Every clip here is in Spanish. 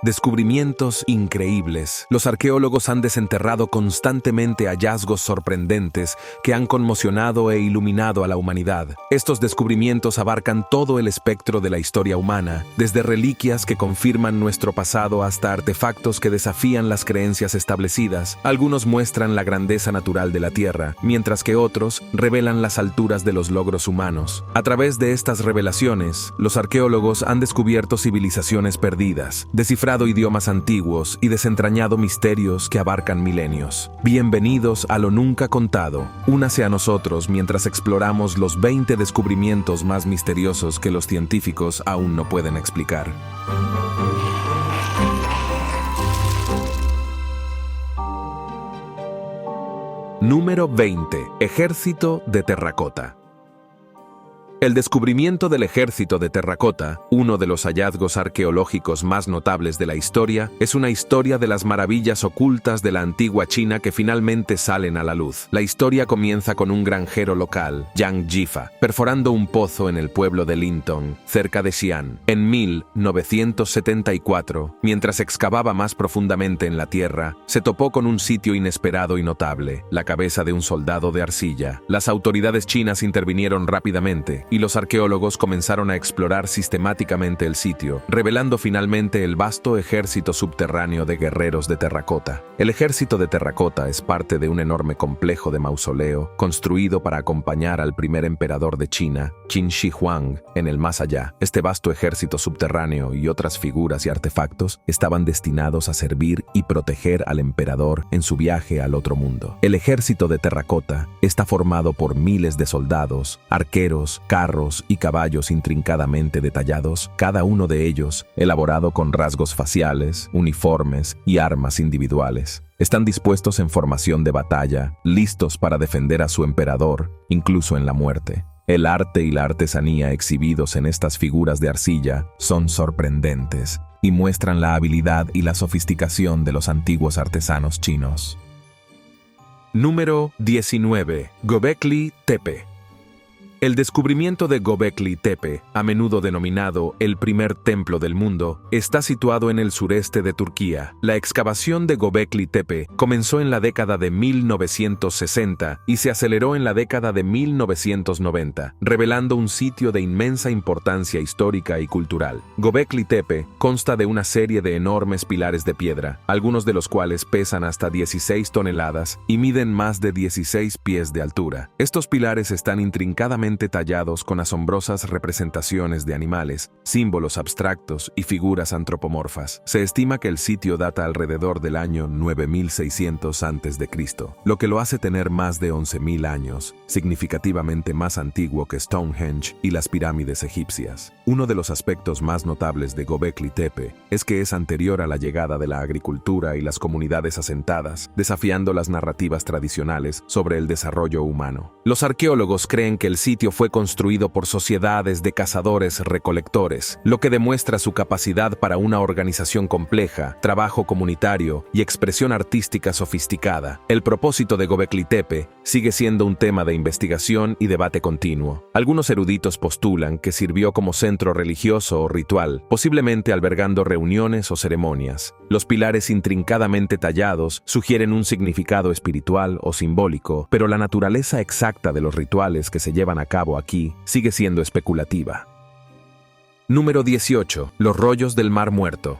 Descubrimientos increíbles. Los arqueólogos han desenterrado constantemente hallazgos sorprendentes que han conmocionado e iluminado a la humanidad. Estos descubrimientos abarcan todo el espectro de la historia humana, desde reliquias que confirman nuestro pasado hasta artefactos que desafían las creencias establecidas. Algunos muestran la grandeza natural de la Tierra, mientras que otros revelan las alturas de los logros humanos. A través de estas revelaciones, los arqueólogos han descubierto civilizaciones perdidas, descifrado idiomas antiguos y desentrañado misterios que abarcan milenios. Bienvenidos a lo nunca contado. Únase a nosotros mientras exploramos los 20 descubrimientos más misteriosos que los científicos aún no pueden explicar. Número 20. Ejército de terracota. El descubrimiento del ejército de terracota, uno de los hallazgos arqueológicos más notables de la historia, es una historia de las maravillas ocultas de la antigua China que finalmente salen a la luz. La historia comienza con un granjero local, Yang Jifa, perforando un pozo en el pueblo de Linton, cerca de Xi'an. En 1974, mientras excavaba más profundamente en la tierra, se topó con un sitio inesperado y notable, la cabeza de un soldado de arcilla. Las autoridades chinas intervinieron rápidamente, y los arqueólogos comenzaron a explorar sistemáticamente el sitio, revelando finalmente el vasto ejército subterráneo de guerreros de terracota. El ejército de terracota es parte de un enorme complejo de mausoleo construido para acompañar al primer emperador de China, Qin Shi Huang, en el más allá. Este vasto ejército subterráneo y otras figuras y artefactos estaban destinados a servir y proteger al emperador en su viaje al otro mundo. El ejército de terracota está formado por miles de soldados, arqueros, carros y caballos intrincadamente detallados, cada uno de ellos elaborado con rasgos faciales, uniformes y armas individuales. Están dispuestos en formación de batalla, listos para defender a su emperador, incluso en la muerte. El arte y la artesanía exhibidos en estas figuras de arcilla son sorprendentes y muestran la habilidad y la sofisticación de los antiguos artesanos chinos. Número 19. Göbekli Tepe. El descubrimiento de Göbekli Tepe, a menudo denominado el primer templo del mundo, está situado en el sureste de Turquía. La excavación de Göbekli Tepe comenzó en la década de 1960 y se aceleró en la década de 1990, revelando un sitio de inmensa importancia histórica y cultural. Göbekli Tepe consta de una serie de enormes pilares de piedra, algunos de los cuales pesan hasta 16 toneladas y miden más de 16 pies de altura. Estos pilares están intrincadamente tallados con asombrosas representaciones de animales, símbolos abstractos y figuras antropomorfas. Se estima que el sitio data alrededor del año 9600 a.C., lo que lo hace tener más de 11.000 años, significativamente más antiguo que Stonehenge y las pirámides egipcias. Uno de los aspectos más notables de Göbekli Tepe es que es anterior a la llegada de la agricultura y las comunidades asentadas, desafiando las narrativas tradicionales sobre el desarrollo humano. Los arqueólogos creen que el sitio fue construido por sociedades de cazadores-recolectores, lo que demuestra su capacidad para una organización compleja, trabajo comunitario y expresión artística sofisticada. El propósito de Göbekli Tepe sigue siendo un tema de investigación y debate continuo. Algunos eruditos postulan que sirvió como centro religioso o ritual, posiblemente albergando reuniones o ceremonias. Los pilares intrincadamente tallados sugieren un significado espiritual o simbólico, pero la naturaleza exacta de los rituales que se llevan a cabo aquí sigue siendo especulativa. Número 18. Los rollos del Mar Muerto.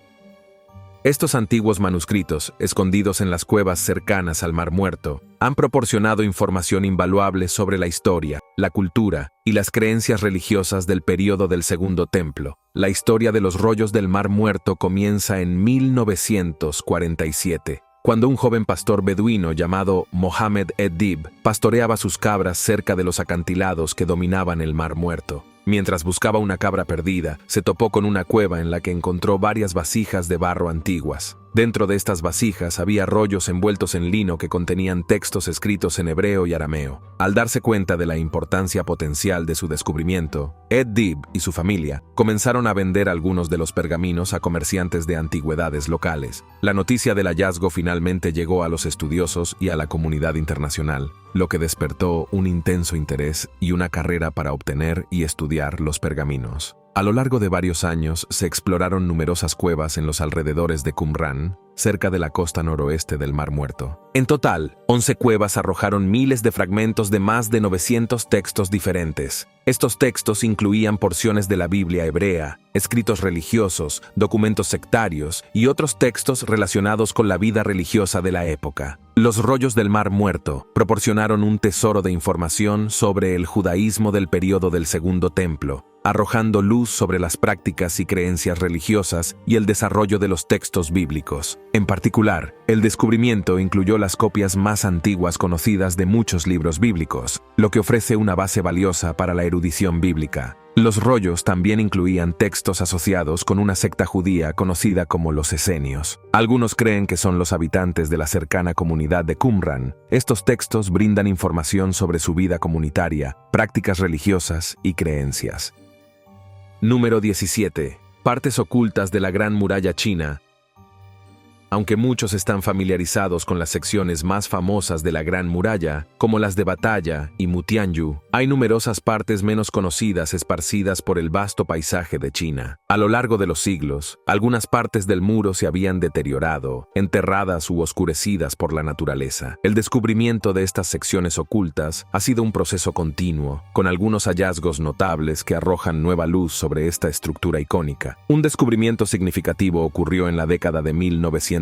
Estos antiguos manuscritos, escondidos en las cuevas cercanas al Mar Muerto, han proporcionado información invaluable sobre la historia, la cultura y las creencias religiosas del período del Segundo Templo. La historia de los rollos del Mar Muerto comienza en 1947. Cuando un joven pastor beduino llamado Mohammed ed-Dib pastoreaba sus cabras cerca de los acantilados que dominaban el Mar Muerto. Mientras buscaba una cabra perdida, se topó con una cueva en la que encontró varias vasijas de barro antiguas. Dentro de estas vasijas había rollos envueltos en lino que contenían textos escritos en hebreo y arameo. Al darse cuenta de la importancia potencial de su descubrimiento, ed-Dib y su familia comenzaron a vender algunos de los pergaminos a comerciantes de antigüedades locales. La noticia del hallazgo finalmente llegó a los estudiosos y a la comunidad internacional, lo que despertó un intenso interés y una carrera para obtener y estudiar los pergaminos. A lo largo de varios años se exploraron numerosas cuevas en los alrededores de Qumran, cerca de la costa noroeste del Mar Muerto. En total, 11 cuevas arrojaron miles de fragmentos de más de 900 textos diferentes. Estos textos incluían porciones de la Biblia hebrea, escritos religiosos, documentos sectarios y otros textos relacionados con la vida religiosa de la época. Los rollos del Mar Muerto proporcionaron un tesoro de información sobre el judaísmo del período del Segundo Templo, arrojando luz sobre las prácticas y creencias religiosas y el desarrollo de los textos bíblicos. En particular, el descubrimiento incluyó las copias más antiguas conocidas de muchos libros bíblicos, lo que ofrece una base valiosa para la erudición bíblica. Los rollos también incluían textos asociados con una secta judía conocida como los esenios. Algunos creen que son los habitantes de la cercana comunidad de Qumran. Estos textos brindan información sobre su vida comunitaria, prácticas religiosas y creencias. Número 17. Partes ocultas de la Gran Muralla China. Aunque muchos están familiarizados con las secciones más famosas de la Gran Muralla, como las de Batalla y Mutianyu, hay numerosas partes menos conocidas esparcidas por el vasto paisaje de China. A lo largo de los siglos, algunas partes del muro se habían deteriorado, enterradas u oscurecidas por la naturaleza. El descubrimiento de estas secciones ocultas ha sido un proceso continuo, con algunos hallazgos notables que arrojan nueva luz sobre esta estructura icónica. Un descubrimiento significativo ocurrió en la década de 1990,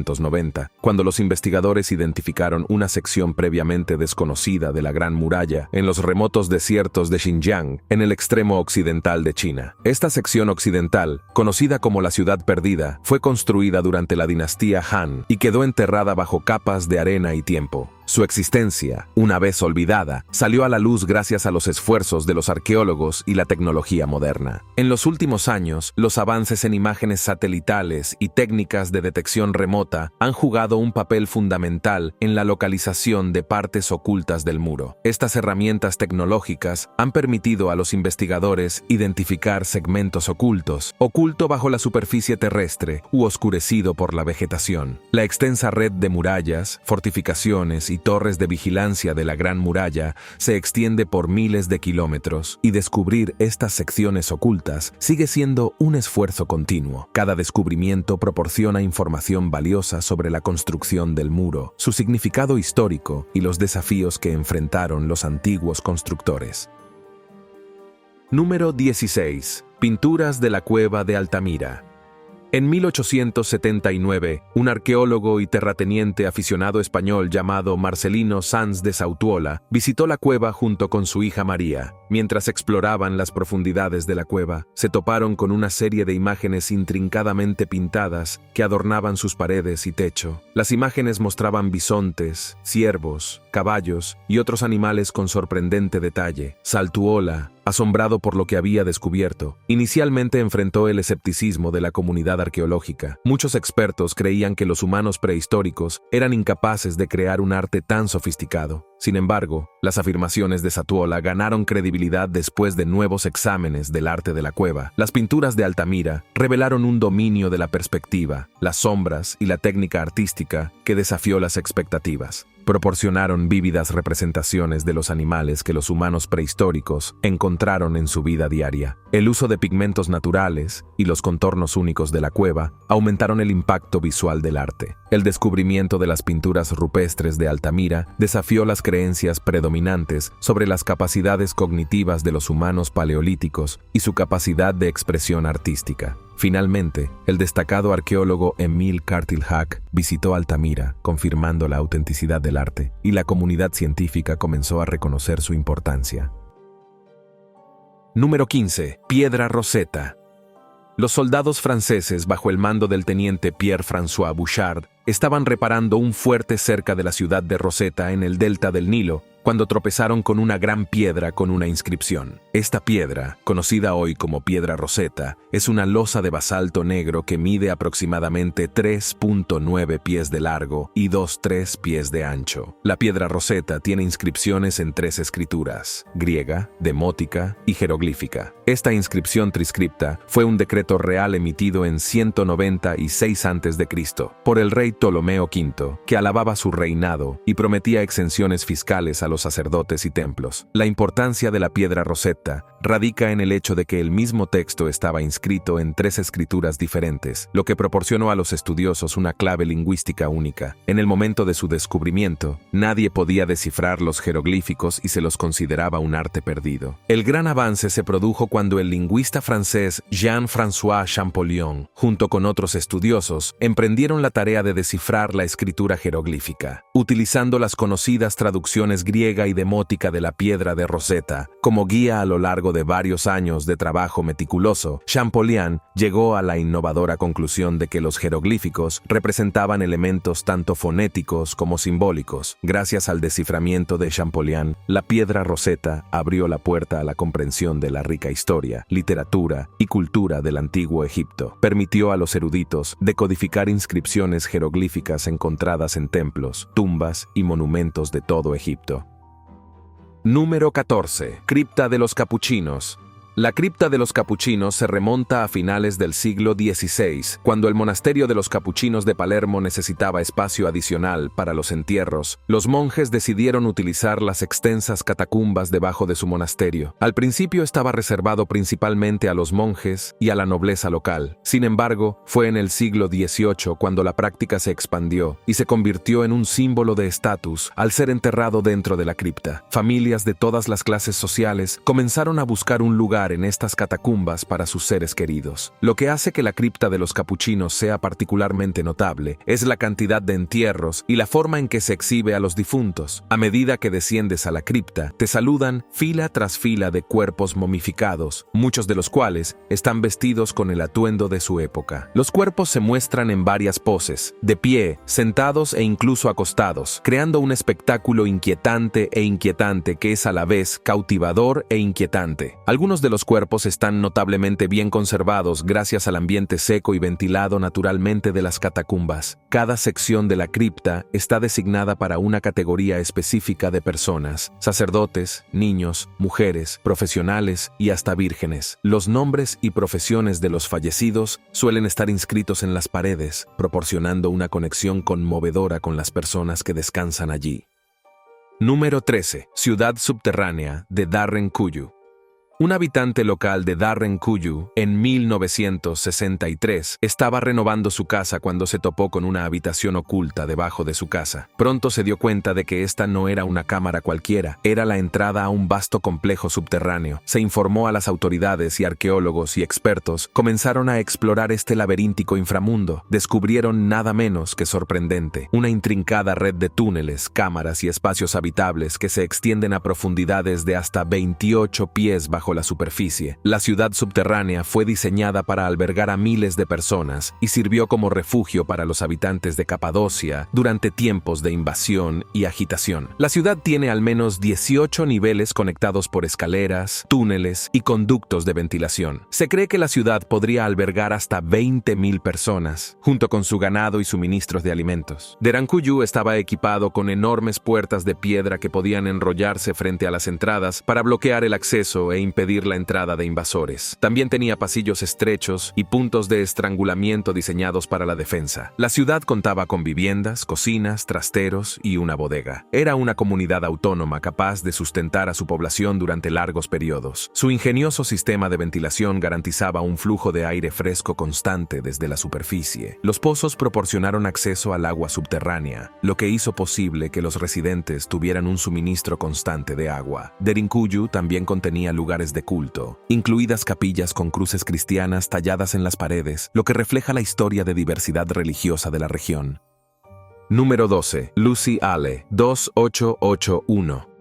cuando los investigadores identificaron una sección previamente desconocida de la Gran Muralla en los remotos desiertos de Xinjiang, en el extremo occidental de China. Esta sección occidental, conocida como la Ciudad Perdida, fue construida durante la dinastía Han y quedó enterrada bajo capas de arena y tiempo. Su existencia, una vez olvidada, salió a la luz gracias a los esfuerzos de los arqueólogos y la tecnología moderna. En los últimos años, los avances en imágenes satelitales y técnicas de detección remota han jugado un papel fundamental en la localización de partes ocultas del muro. Estas herramientas tecnológicas han permitido a los investigadores identificar segmentos oculto bajo la superficie terrestre u oscurecido por la vegetación. La extensa red de murallas, fortificaciones y torres de vigilancia de la Gran Muralla se extiende por miles de kilómetros, y descubrir estas secciones ocultas sigue siendo un esfuerzo continuo. Cada descubrimiento proporciona información valiosa sobre la construcción del muro, su significado histórico y los desafíos que enfrentaron los antiguos constructores. Número 16. Pinturas de la Cueva de Altamira. En 1879, un arqueólogo y terrateniente aficionado español llamado Marcelino Sanz de Sautuola visitó la cueva junto con su hija María. Mientras exploraban las profundidades de la cueva, se toparon con una serie de imágenes intrincadamente pintadas que adornaban sus paredes y techo. Las imágenes mostraban bisontes, ciervos, caballos y otros animales con sorprendente detalle. Sautuola, asombrado por lo que había descubierto, inicialmente enfrentó el escepticismo de la comunidad arqueológica. Muchos expertos creían que los humanos prehistóricos eran incapaces de crear un arte tan sofisticado. Sin embargo, las afirmaciones de Sautuola ganaron credibilidad después de nuevos exámenes del arte de la cueva. Las pinturas de Altamira revelaron un dominio de la perspectiva, las sombras y la técnica artística que desafió las expectativas. Proporcionaron vívidas representaciones de los animales que los humanos prehistóricos encontraron en su vida diaria. El uso de pigmentos naturales y los contornos únicos de la cueva aumentaron el impacto visual del arte. El descubrimiento de las pinturas rupestres de Altamira desafió las creencias predominantes sobre las capacidades cognitivas de los humanos paleolíticos y su capacidad de expresión artística. Finalmente, el destacado arqueólogo Emil Cartilhac visitó Altamira, confirmando la autenticidad del arte, y la comunidad científica comenzó a reconocer su importancia. Número 15. Piedra Rosetta. Los soldados franceses, bajo el mando del teniente Pierre-François Bouchard, estaban reparando un fuerte cerca de la ciudad de Rosetta en el delta del Nilo, cuando tropezaron con una gran piedra con una inscripción. Esta piedra, conocida hoy como Piedra Rosetta, es una losa de basalto negro que mide aproximadamente 3.9 pies de largo y 2,3 pies de ancho. La Piedra Rosetta tiene inscripciones en 3 escrituras: griega, demótica y jeroglífica. Esta inscripción transcripta fue un decreto real emitido en 196 a.C. por el rey Ptolomeo V, que alababa su reinado y prometía exenciones fiscales a los sacerdotes y templos. La importancia de la Piedra Rosetta radica en el hecho de que el mismo texto estaba inscrito en 3 escrituras diferentes, lo que proporcionó a los estudiosos una clave lingüística única. En el momento de su descubrimiento, nadie podía descifrar los jeroglíficos y se los consideraba un arte perdido. El gran avance se produjo cuando el lingüista francés Jean-François Champollion, junto con otros estudiosos, emprendieron la tarea de descifrar la escritura jeroglífica. Utilizando las conocidas traducciones griega y demótica de la piedra de Rosetta como guía a lo largo de varios años de trabajo meticuloso, Champollion llegó a la innovadora conclusión de que los jeroglíficos representaban elementos tanto fonéticos como simbólicos. Gracias al desciframiento de Champollion, la piedra Rosetta abrió la puerta a la comprensión de la rica historia, literatura y cultura del antiguo Egipto. Permitió a los eruditos decodificar inscripciones jeroglíficas encontradas en templos, tumbas y monumentos de todo Egipto. Número 14. Cripta de los Capuchinos. La cripta de los capuchinos se remonta a finales del siglo XVI, cuando el monasterio de los capuchinos de Palermo necesitaba espacio adicional para los entierros. Los monjes decidieron utilizar las extensas catacumbas debajo de su monasterio. Al principio estaba reservado principalmente a los monjes y a la nobleza local. Sin embargo, fue en el siglo XVIII cuando la práctica se expandió y se convirtió en un símbolo de estatus al ser enterrado dentro de la cripta. Familias de todas las clases sociales comenzaron a buscar un lugar en estas catacumbas para sus seres queridos. Lo que hace que la cripta de los capuchinos sea particularmente notable es la cantidad de entierros y la forma en que se exhibe a los difuntos. A medida que desciendes a la cripta, te saludan fila tras fila de cuerpos momificados, muchos de los cuales están vestidos con el atuendo de su época. Los cuerpos se muestran en varias poses, de pie, sentados e incluso acostados, creando un espectáculo inquietante que es a la vez cautivador e inquietante. Algunos de los cuerpos están notablemente bien conservados gracias al ambiente seco y ventilado naturalmente de las catacumbas. Cada sección de la cripta está designada para una categoría específica de personas: sacerdotes, niños, mujeres, profesionales y hasta vírgenes. Los nombres y profesiones de los fallecidos suelen estar inscritos en las paredes, proporcionando una conexión conmovedora con las personas que descansan allí. Número 13. Ciudad subterránea de Darren-Kuyu. Un habitante local de Darren-Kuyu, en 1963, estaba renovando su casa cuando se topó con una habitación oculta debajo de su casa. Pronto se dio cuenta de que esta no era una cámara cualquiera, era la entrada a un vasto complejo subterráneo. Se informó a las autoridades y arqueólogos y expertos comenzaron a explorar este laberíntico inframundo. Descubrieron nada menos que sorprendente: una intrincada red de túneles, cámaras y espacios habitables que se extienden a profundidades de hasta 28 pies bajo la superficie. La ciudad subterránea fue diseñada para albergar a miles de personas y sirvió como refugio para los habitantes de Capadocia durante tiempos de invasión y agitación. La ciudad tiene al menos 18 niveles conectados por escaleras, túneles y conductos de ventilación. Se cree que la ciudad podría albergar hasta 20.000 personas, junto con su ganado y suministros de alimentos. Darren-Kuyu estaba equipado con enormes puertas de piedra que podían enrollarse frente a las entradas para bloquear el acceso e impedir la entrada de invasores. También tenía pasillos estrechos y puntos de estrangulamiento diseñados para la defensa. La ciudad contaba con viviendas, cocinas, trasteros y una bodega. Era una comunidad autónoma capaz de sustentar a su población durante largos periodos. Su ingenioso sistema de ventilación garantizaba un flujo de aire fresco constante desde la superficie. Los pozos proporcionaron acceso al agua subterránea, lo que hizo posible que los residentes tuvieran un suministro constante de agua. Darren-Kuyu también contenía lugares de culto, incluidas capillas con cruces cristianas talladas en las paredes, lo que refleja la historia de diversidad religiosa de la región. Número 12. Lucy Ale, 2881.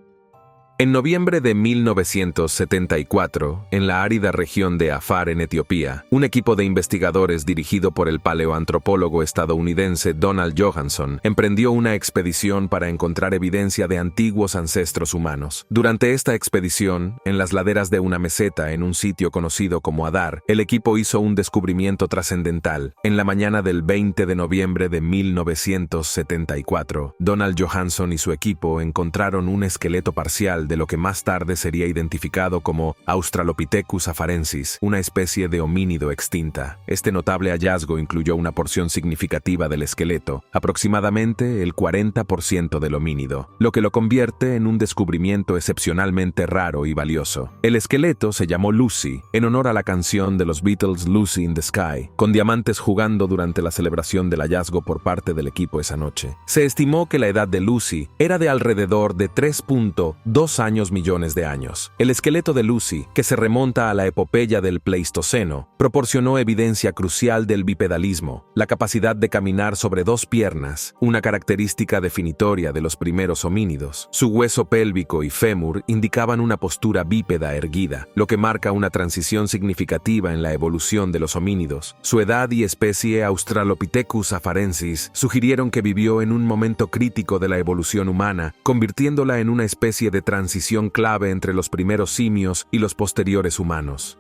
En noviembre de 1974, en la árida región de Afar en Etiopía, un equipo de investigadores dirigido por el paleoantropólogo estadounidense Donald Johanson emprendió una expedición para encontrar evidencia de antiguos ancestros humanos. Durante esta expedición, en las laderas de una meseta en un sitio conocido como Adar, el equipo hizo un descubrimiento trascendental. En la mañana del 20 de noviembre de 1974, Donald Johanson y su equipo encontraron un esqueleto parcial inicial de lo que más tarde sería identificado como Australopithecus afarensis, una especie de homínido extinta. Este notable hallazgo incluyó una porción significativa del esqueleto, aproximadamente el 40% del homínido, lo que lo convierte en un descubrimiento excepcionalmente raro y valioso. El esqueleto se llamó Lucy, en honor a la canción de los Beatles Lucy in the Sky, con diamantes jugando durante la celebración del hallazgo por parte del equipo esa noche. Se estimó que la edad de Lucy era de alrededor de 3.2 millones de años. El esqueleto de Lucy, que se remonta a la epopeya del Pleistoceno, proporcionó evidencia crucial del bipedalismo, la capacidad de caminar sobre dos piernas, una característica definitoria de los primeros homínidos. Su hueso pélvico y fémur indicaban una postura bípeda erguida, lo que marca una transición significativa en la evolución de los homínidos. Su edad y especie Australopithecus afarensis sugirieron que vivió en un momento crítico de la evolución humana, convirtiéndola en una especie de transición clave entre los primeros simios y los posteriores humanos.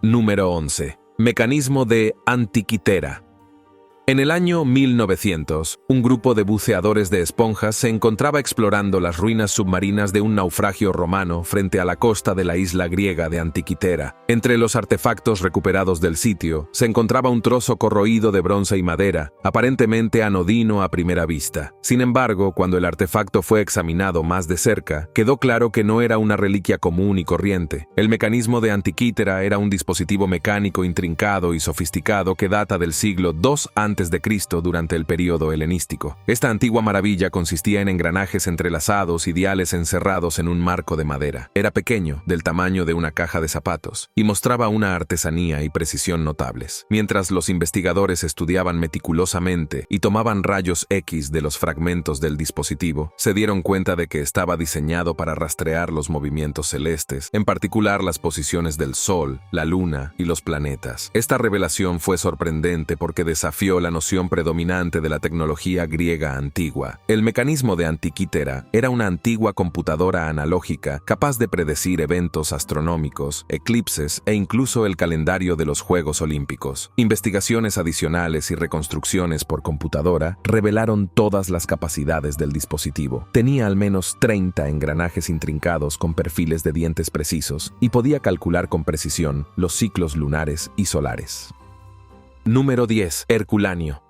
Número 11. Mecanismo de Antikythera. En el año 1900, un grupo de buceadores de esponjas se encontraba explorando las ruinas submarinas de un naufragio romano frente a la costa de la isla griega de Antikythera. Entre los artefactos recuperados del sitio, se encontraba un trozo corroído de bronce y madera, aparentemente anodino a primera vista. Sin embargo, cuando el artefacto fue examinado más de cerca, quedó claro que no era una reliquia común y corriente. El mecanismo de Antikythera era un dispositivo mecánico intrincado y sofisticado que data del siglo II a.C. durante el período helenístico. Esta antigua maravilla consistía en engranajes entrelazados y diales encerrados en un marco de madera. Era pequeño, del tamaño de una caja de zapatos, y mostraba una artesanía y precisión notables. Mientras los investigadores estudiaban meticulosamente y tomaban rayos X de los fragmentos del dispositivo, se dieron cuenta de que estaba diseñado para rastrear los movimientos celestes, en particular las posiciones del Sol, la Luna y los planetas. Esta revelación fue sorprendente porque desafió la noción predominante de la tecnología griega antigua. El mecanismo de Antikythera era una antigua computadora analógica capaz de predecir eventos astronómicos, eclipses e incluso el calendario de los Juegos Olímpicos. Investigaciones adicionales y reconstrucciones por computadora revelaron todas las capacidades del dispositivo. Tenía al menos 30 engranajes intrincados con perfiles de dientes precisos y podía calcular con precisión los ciclos lunares y solares. Número 10. Herculanio.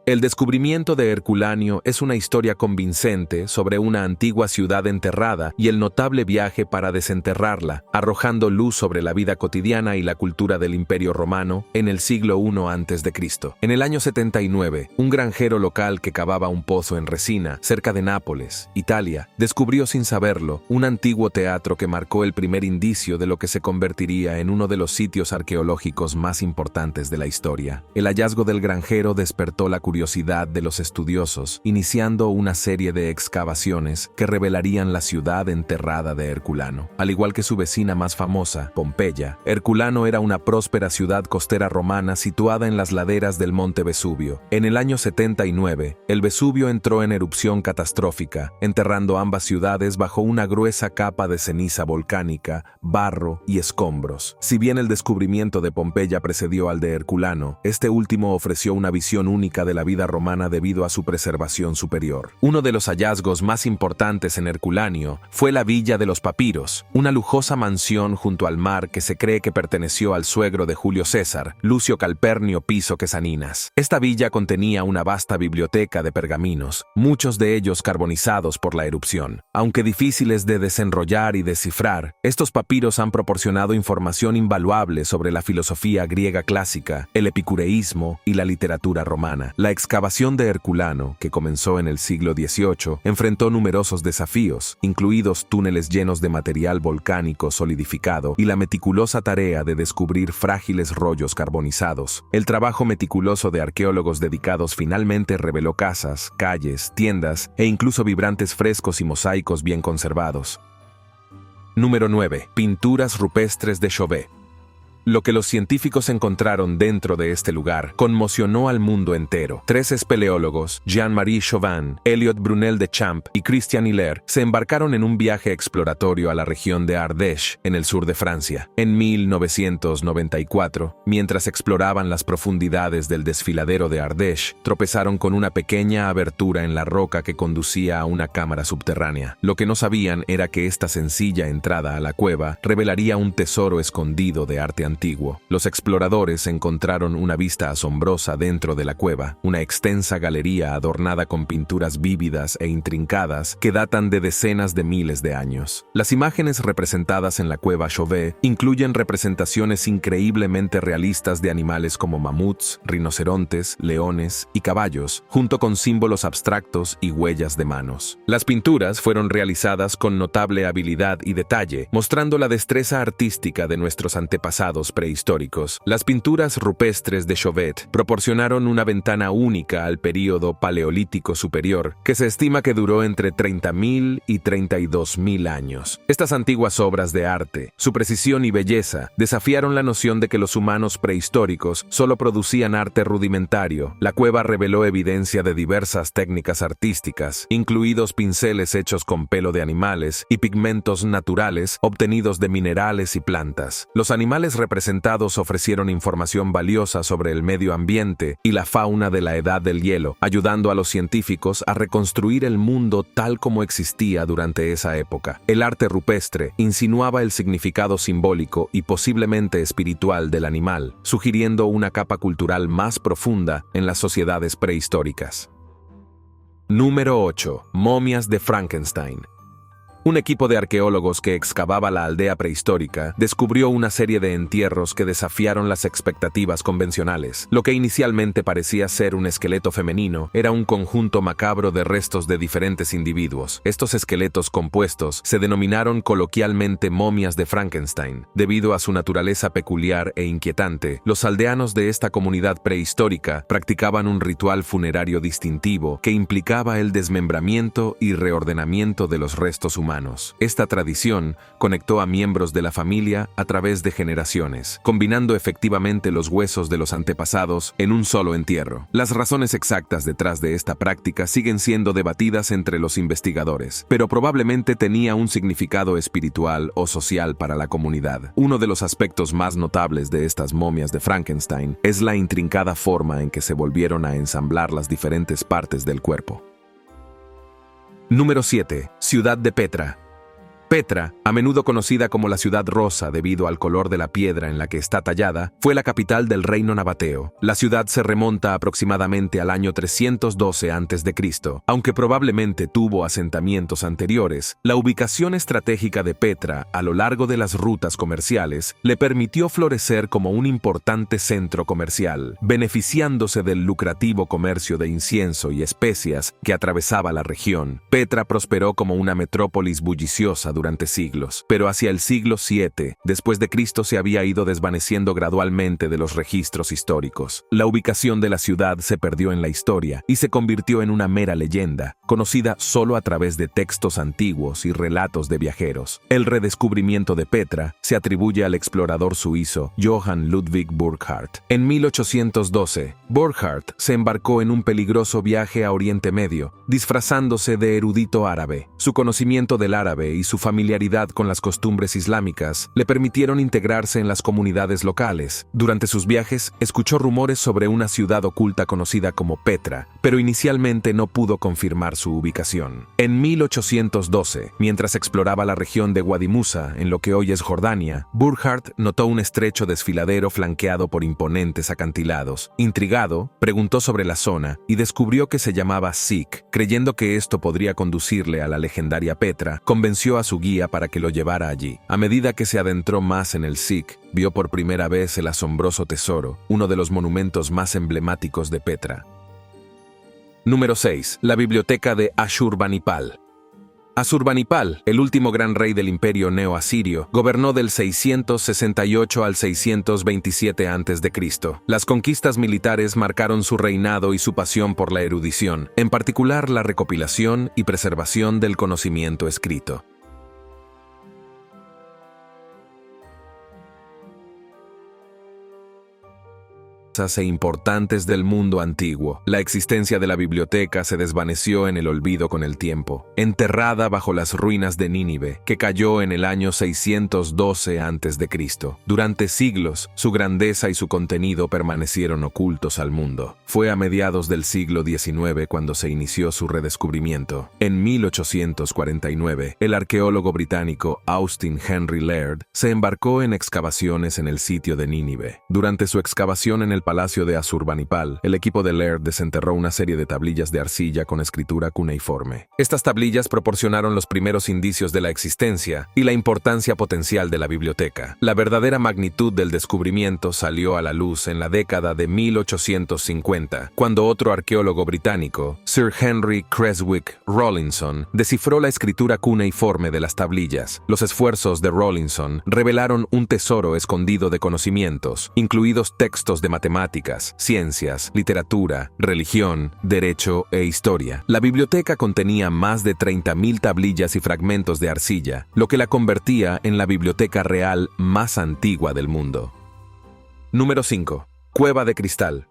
El descubrimiento de Herculanio es una historia convincente sobre una antigua ciudad enterrada y el notable viaje para desenterrarla, arrojando luz sobre la vida cotidiana y la cultura del Imperio Romano en el siglo I a.C. En el año 79, un granjero local que cavaba un pozo en Resina, cerca de Nápoles, Italia, descubrió sin saberlo un antiguo teatro que marcó el primer indicio de lo que se convertiría en uno de los sitios arqueológicos más importantes de la historia. El hallazgo del granjero despertó la curiosidad de los estudiosos, iniciando una serie de excavaciones que revelarían la ciudad enterrada de Herculano. Al igual que su vecina más famosa, Pompeya, Herculano era una próspera ciudad costera romana situada en las laderas del monte Vesubio. En el año 79, el Vesubio entró en erupción catastrófica, enterrando ambas ciudades bajo una gruesa capa de ceniza volcánica, barro y escombros. Si bien el descubrimiento de Pompeya precedió al de Herculano, este último ofreció una visión única de la vida romana debido a su preservación superior. Uno de los hallazgos más importantes en Herculanio fue la Villa de los Papiros, una lujosa mansión junto al mar que se cree que perteneció al suegro de Julio César, Lucio Calpernio Piso Quesaninas. Esta villa contenía una vasta biblioteca de pergaminos, muchos de ellos carbonizados por la erupción. Aunque difíciles de desenrollar y descifrar, estos papiros han proporcionado información invaluable sobre la filosofía griega clásica, el epicureísmo y la literatura romana. La excavación de Herculano, que comenzó en el siglo XVIII, enfrentó numerosos desafíos, incluidos túneles llenos de material volcánico solidificado y la meticulosa tarea de descubrir frágiles rollos carbonizados. El trabajo meticuloso de arqueólogos dedicados finalmente reveló casas, calles, tiendas e incluso vibrantes frescos y mosaicos bien conservados. Número 9. Pinturas rupestres de Chauvet. Lo que los científicos encontraron dentro de este lugar conmocionó al mundo entero. 3 espeleólogos, Jean-Marie Chauvin, Elliot Brunel de Champ y Christian Hilaire, se embarcaron en un viaje exploratorio a la región de Ardèche, en el sur de Francia. En 1994, mientras exploraban las profundidades del desfiladero de Ardèche, tropezaron con una pequeña abertura en la roca que conducía a una cámara subterránea. Lo que no sabían era que esta sencilla entrada a la cueva revelaría un tesoro escondido de arte antiguo. Los exploradores encontraron una vista asombrosa dentro de la cueva, una extensa galería adornada con pinturas vívidas e intrincadas que datan de decenas de miles de años. Las imágenes representadas en la cueva Chauvet incluyen representaciones increíblemente realistas de animales como mamuts, rinocerontes, leones y caballos, junto con símbolos abstractos y huellas de manos. Las pinturas fueron realizadas con notable habilidad y detalle, mostrando la destreza artística de nuestros antepasados prehistóricos. Las pinturas rupestres de Chauvet proporcionaron una ventana única al período paleolítico superior, que se estima que duró entre 30.000 y 32.000 años. Estas antiguas obras de arte, su precisión y belleza, desafiaron la noción de que los humanos prehistóricos solo producían arte rudimentario. La cueva reveló evidencia de diversas técnicas artísticas, incluidos pinceles hechos con pelo de animales y pigmentos naturales obtenidos de minerales y plantas. Los animales representados ofrecieron información valiosa sobre el medio ambiente y la fauna de la Edad del Hielo, ayudando a los científicos a reconstruir el mundo tal como existía durante esa época. El arte rupestre insinuaba el significado simbólico y posiblemente espiritual del animal, sugiriendo una capa cultural más profunda en las sociedades prehistóricas. Número 8. Momias de Frankenstein. Un equipo de arqueólogos que excavaba la aldea prehistórica descubrió una serie de entierros que desafiaron las expectativas convencionales. Lo que inicialmente parecía ser un esqueleto femenino era un conjunto macabro de restos de diferentes individuos. Estos esqueletos compuestos se denominaron coloquialmente momias de Frankenstein. Debido a su naturaleza peculiar e inquietante, los aldeanos de esta comunidad prehistórica practicaban un ritual funerario distintivo que implicaba el desmembramiento y reordenamiento de los restos humanos. Esta tradición conectó a miembros de la familia a través de generaciones, combinando efectivamente los huesos de los antepasados en un solo entierro. Las razones exactas detrás de esta práctica siguen siendo debatidas entre los investigadores, pero probablemente tenía un significado espiritual o social para la comunidad. Uno de los aspectos más notables de estas momias de Frankenstein es la intrincada forma en que se volvieron a ensamblar las diferentes partes del cuerpo. Número 7. Ciudad de Petra. Petra, a menudo conocida como la Ciudad Rosa debido al color de la piedra en la que está tallada, fue la capital del reino nabateo. La ciudad se remonta aproximadamente al año 312 a.C., aunque probablemente tuvo asentamientos anteriores. La ubicación estratégica de Petra a lo largo de las rutas comerciales le permitió florecer como un importante centro comercial, beneficiándose del lucrativo comercio de incienso y especias que atravesaba la región. Petra prosperó como una metrópolis bulliciosa durante siglos, pero hacia el siglo VII después de Cristo se había ido desvaneciendo gradualmente de los registros históricos. La ubicación de la ciudad se perdió en la historia y se convirtió en una mera leyenda, conocida solo a través de textos antiguos y relatos de viajeros. El redescubrimiento de Petra se atribuye al explorador suizo Johann Ludwig Burckhardt. En 1812, Burckhardt se embarcó en un peligroso viaje a Oriente Medio, disfrazándose de erudito árabe. Su conocimiento del árabe y su familiaridad con las costumbres islámicas le permitieron integrarse en las comunidades locales. Durante sus viajes, escuchó rumores sobre una ciudad oculta conocida como Petra, pero inicialmente no pudo confirmar su ubicación. En 1812, mientras exploraba la región de Wadi Musa, en lo que hoy es Jordania, Burckhardt notó un estrecho desfiladero flanqueado por imponentes acantilados. Intrigado, preguntó sobre la zona y descubrió que se llamaba Sikh. Creyendo que esto podría conducirle a la legendaria Petra, convenció a su guía para que lo llevara allí. A medida que se adentró más en el Sikh, vio por primera vez el asombroso tesoro, uno de los monumentos más emblemáticos de Petra. Número 6. La biblioteca de Ashurbanipal. Asurbanipal, el último gran rey del imperio neo-asirio, gobernó del 668 al 627 a.C. Las conquistas militares marcaron su reinado y su pasión por la erudición, en particular la recopilación y preservación del conocimiento escrito. e importantes del mundo antiguo. La existencia de la biblioteca se desvaneció en el olvido con el tiempo, enterrada bajo las ruinas de Nínive, que cayó en el año 612 a.C. Durante siglos, su grandeza y su contenido permanecieron ocultos al mundo. Fue a mediados del siglo XIX cuando se inició su redescubrimiento. En 1849, el arqueólogo británico Austin Henry Laird se embarcó en excavaciones en el sitio de Nínive. Durante su excavación en el palacio de Asurbanipal, el equipo de Laird desenterró una serie de tablillas de arcilla con escritura cuneiforme. Estas tablillas proporcionaron los primeros indicios de la existencia y la importancia potencial de la biblioteca. La verdadera magnitud del descubrimiento salió a la luz en la década de 1850, cuando otro arqueólogo británico, Sir Henry Creswick Rawlinson, descifró la escritura cuneiforme de las tablillas. Los esfuerzos de Rawlinson revelaron un tesoro escondido de conocimientos, incluidos textos de matemáticas, ciencias, literatura, religión, derecho e historia. La biblioteca contenía más de 30.000 tablillas y fragmentos de arcilla, lo que la convertía en la biblioteca real más antigua del mundo. Número 5. Cueva de Cristal.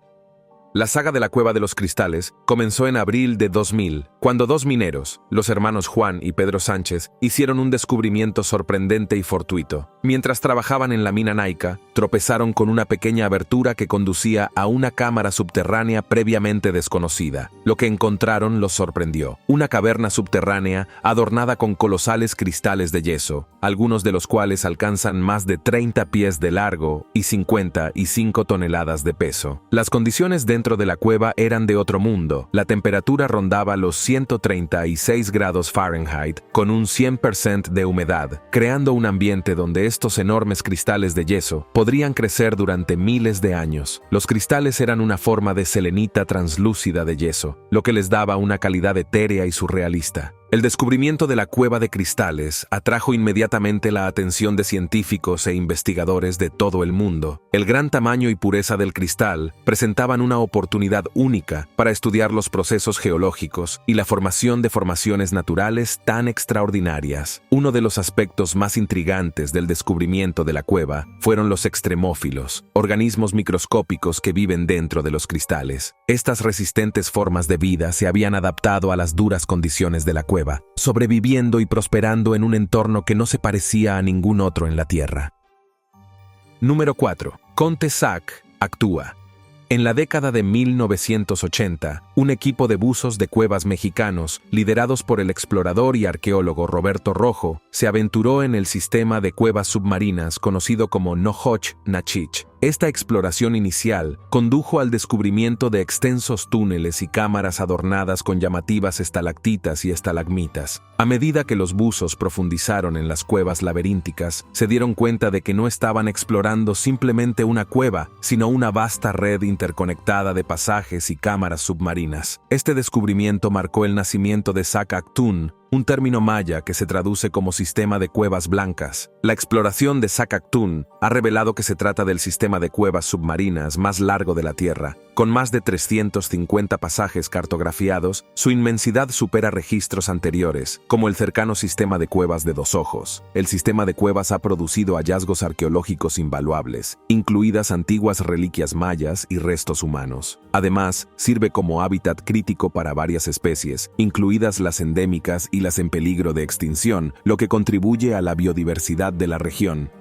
La saga de la Cueva de los Cristales comenzó en abril de 2000, cuando dos mineros, los hermanos Juan y Pedro Sánchez, hicieron un descubrimiento sorprendente y fortuito. Mientras trabajaban en la mina Naica, tropezaron con una pequeña abertura que conducía a una cámara subterránea previamente desconocida. Lo que encontraron los sorprendió. Una caverna subterránea adornada con colosales cristales de yeso, algunos de los cuales alcanzan más de 30 pies de largo y 55 toneladas de peso. Las condiciones dentro de la cueva eran de otro mundo. La temperatura rondaba los 136 grados Fahrenheit con un 100% de humedad, creando un ambiente donde estos enormes cristales de yeso podrían crecer durante miles de años. Los cristales eran una forma de selenita translúcida de yeso, lo que les daba una calidad etérea y surrealista. El descubrimiento de la Cueva de Cristales atrajo inmediatamente la atención de científicos e investigadores de todo el mundo. El gran tamaño y pureza del cristal presentaban una oportunidad única para estudiar los procesos geológicos y la formación de formaciones naturales tan extraordinarias. Uno de los aspectos más intrigantes del descubrimiento de la cueva fueron los extremófilos, organismos microscópicos que viven dentro de los cristales. Estas resistentes formas de vida se habían adaptado a las duras condiciones de la cueva, sobreviviendo y prosperando en un entorno que no se parecía a ningún otro en la Tierra. Número 4. Conte Sac actúa. En la década de 1980, un equipo de buzos de cuevas mexicanos, liderados por el explorador y arqueólogo Roberto Rojo, se aventuró en el sistema de cuevas submarinas conocido como Nohoch-Nachich. Esta exploración inicial condujo al descubrimiento de extensos túneles y cámaras adornadas con llamativas estalactitas y estalagmitas. A medida que los buzos profundizaron en las cuevas laberínticas, se dieron cuenta de que no estaban explorando simplemente una cueva, sino una vasta red interconectada de pasajes y cámaras submarinas. Este descubrimiento marcó el nacimiento de Sac Actun, un término maya que se traduce como sistema de cuevas blancas. La exploración de Sac Actun ha revelado que se trata del sistema de cuevas submarinas más largo de la Tierra. Con más de 350 pasajes cartografiados, su inmensidad supera registros anteriores, como el cercano sistema de cuevas de Dos Ojos. El sistema de cuevas ha producido hallazgos arqueológicos invaluables, incluidas antiguas reliquias mayas y restos humanos. Además, sirve como hábitat crítico para varias especies, incluidas las endémicas y las en peligro de extinción, lo que contribuye a la biodiversidad de la región.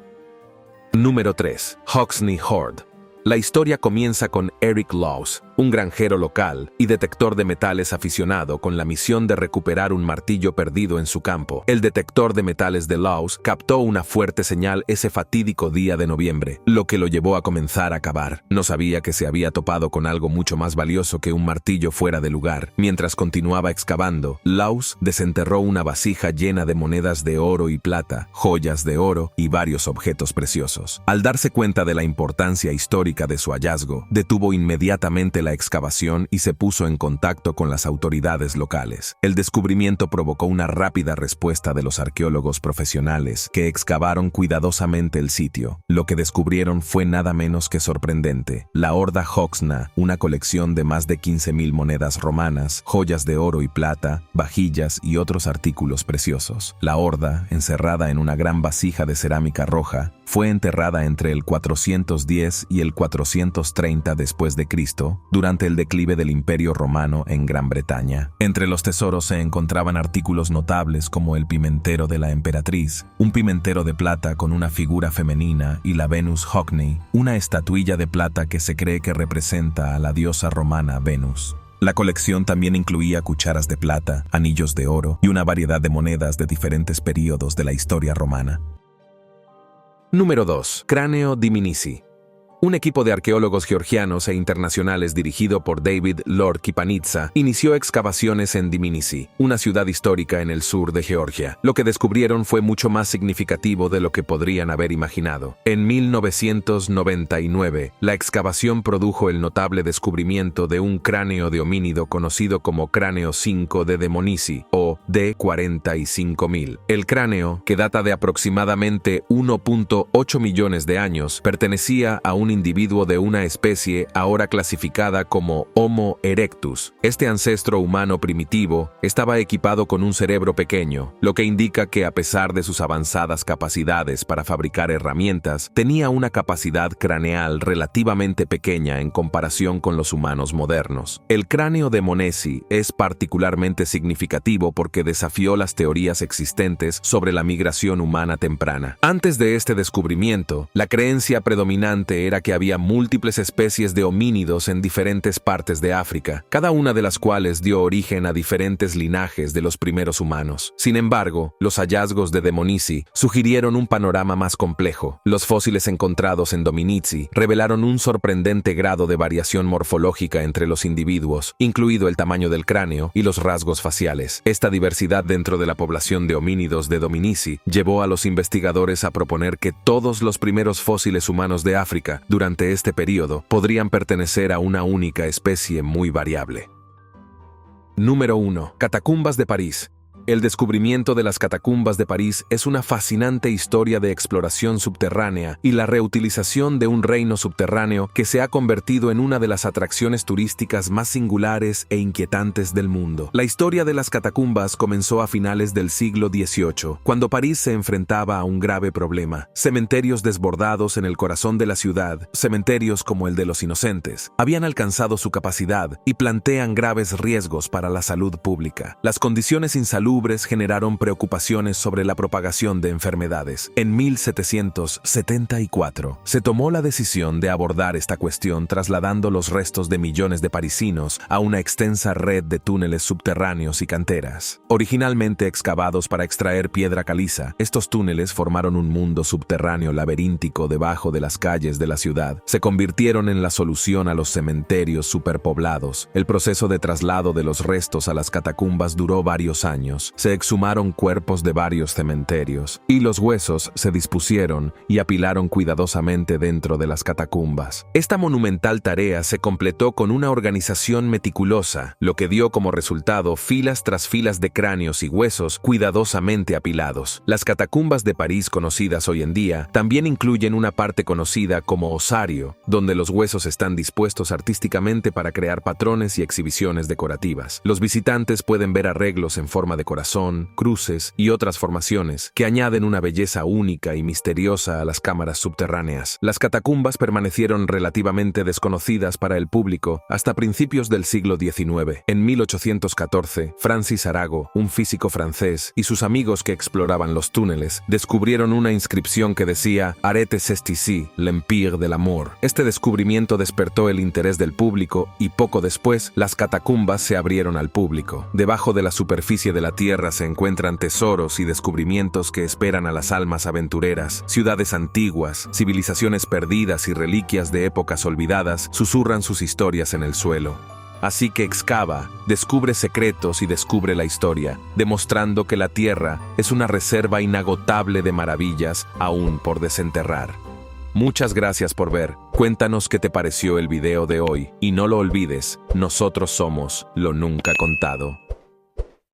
Número 3. Hoxne Hoard. La historia comienza con Eric Laws, un granjero local y detector de metales aficionado con la misión de recuperar un martillo perdido en su campo. El detector de metales de Laws captó una fuerte señal ese fatídico día de noviembre, lo que lo llevó a comenzar a cavar. No sabía que se había topado con algo mucho más valioso que un martillo fuera de lugar. Mientras continuaba excavando, Laws desenterró una vasija llena de monedas de oro y plata, joyas de oro y varios objetos preciosos. Al darse cuenta de la importancia histórica de su hallazgo, detuvo inmediatamente la excavación y se puso en contacto con las autoridades locales. El descubrimiento provocó una rápida respuesta de los arqueólogos profesionales que excavaron cuidadosamente el sitio. Lo que descubrieron fue nada menos que sorprendente. La Horda Hoxna, una colección de más de 15.000 monedas romanas, joyas de oro y plata, vajillas y otros artículos preciosos. La Horda, encerrada en una gran vasija de cerámica roja, fue enterrada entre el 410 y el 430 después de Cristo, durante el declive del Imperio Romano en Gran Bretaña. Entre los tesoros se encontraban artículos notables como el pimentero de la emperatriz, un pimentero de plata con una figura femenina, y la Venus Hockney, una estatuilla de plata que se cree que representa a la diosa romana Venus. La colección también incluía cucharas de plata, anillos de oro y una variedad de monedas de diferentes períodos de la historia romana. Número 2. Cráneo Dmanisi. Un equipo de arqueólogos georgianos e internacionales dirigido por David Lord Kipanidze inició excavaciones en Dmanisi, una ciudad histórica en el sur de Georgia. Lo que descubrieron fue mucho más significativo de lo que podrían haber imaginado. En 1999, la excavación produjo el notable descubrimiento de un cráneo de homínido conocido como cráneo 5 de Dmanisi, o D45.000. El cráneo, que data de aproximadamente 1.8 millones de años, pertenecía a un individuo de una especie ahora clasificada como Homo erectus. Este ancestro humano primitivo estaba equipado con un cerebro pequeño, lo que indica que a pesar de sus avanzadas capacidades para fabricar herramientas, tenía una capacidad craneal relativamente pequeña en comparación con los humanos modernos. El cráneo de Dmanisi es particularmente significativo porque desafió las teorías existentes sobre la migración humana temprana. Antes de este descubrimiento, la creencia predominante era que había múltiples especies de homínidos en diferentes partes de África, cada una de las cuales dio origen a diferentes linajes de los primeros humanos. Sin embargo, los hallazgos de Dmanisi sugirieron un panorama más complejo. Los fósiles encontrados en Dmanisi revelaron un sorprendente grado de variación morfológica entre los individuos, incluido el tamaño del cráneo y los rasgos faciales. Esta diversidad dentro de la población de homínidos de Dmanisi llevó a los investigadores a proponer que todos los primeros fósiles humanos de África durante este periodo podrían pertenecer a una única especie muy variable. Número 1. Catacumbas de París. El descubrimiento de las catacumbas de París es una fascinante historia de exploración subterránea y la reutilización de un reino subterráneo que se ha convertido en una de las atracciones turísticas más singulares e inquietantes del mundo. La historia de las catacumbas comenzó a finales del siglo XVIII, cuando París se enfrentaba a un grave problema. Cementerios desbordados en el corazón de la ciudad, cementerios como el de los Inocentes, habían alcanzado su capacidad y plantean graves riesgos para la salud pública. Las condiciones insalubres generaron preocupaciones sobre la propagación de enfermedades. En 1774, se tomó la decisión de abordar esta cuestión trasladando los restos de millones de parisinos a una extensa red de túneles subterráneos y canteras. Originalmente excavados para extraer piedra caliza, estos túneles formaron un mundo subterráneo laberíntico debajo de las calles de la ciudad. Se convirtieron en la solución a los cementerios superpoblados. El proceso de traslado de los restos a las catacumbas duró varios años. Se exhumaron cuerpos de varios cementerios, y los huesos se dispusieron y apilaron cuidadosamente dentro de las catacumbas. Esta monumental tarea se completó con una organización meticulosa, lo que dio como resultado filas tras filas de cráneos y huesos cuidadosamente apilados. Las catacumbas de París conocidas hoy en día también incluyen una parte conocida como osario, donde los huesos están dispuestos artísticamente para crear patrones y exhibiciones decorativas. Los visitantes pueden ver arreglos en forma de corazón, cruces y otras formaciones que añaden una belleza única y misteriosa a las cámaras subterráneas. Las catacumbas permanecieron relativamente desconocidas para el público hasta principios del siglo XIX. En 1814, Francis Arago, un físico francés, y sus amigos que exploraban los túneles, descubrieron una inscripción que decía «Arrêtez ici, l'empire de l'amour». Este descubrimiento despertó el interés del público y poco después, las catacumbas se abrieron al público. Debajo de la superficie de la tierra se encuentran tesoros y descubrimientos que esperan a las almas aventureras. Ciudades antiguas, civilizaciones perdidas y reliquias de épocas olvidadas susurran sus historias en el suelo. Así que excava, descubre secretos y descubre la historia, demostrando que la tierra es una reserva inagotable de maravillas aún por desenterrar. Muchas gracias por ver. Cuéntanos qué te pareció el video de hoy y no lo olvides, nosotros somos Lo Nunca Contado.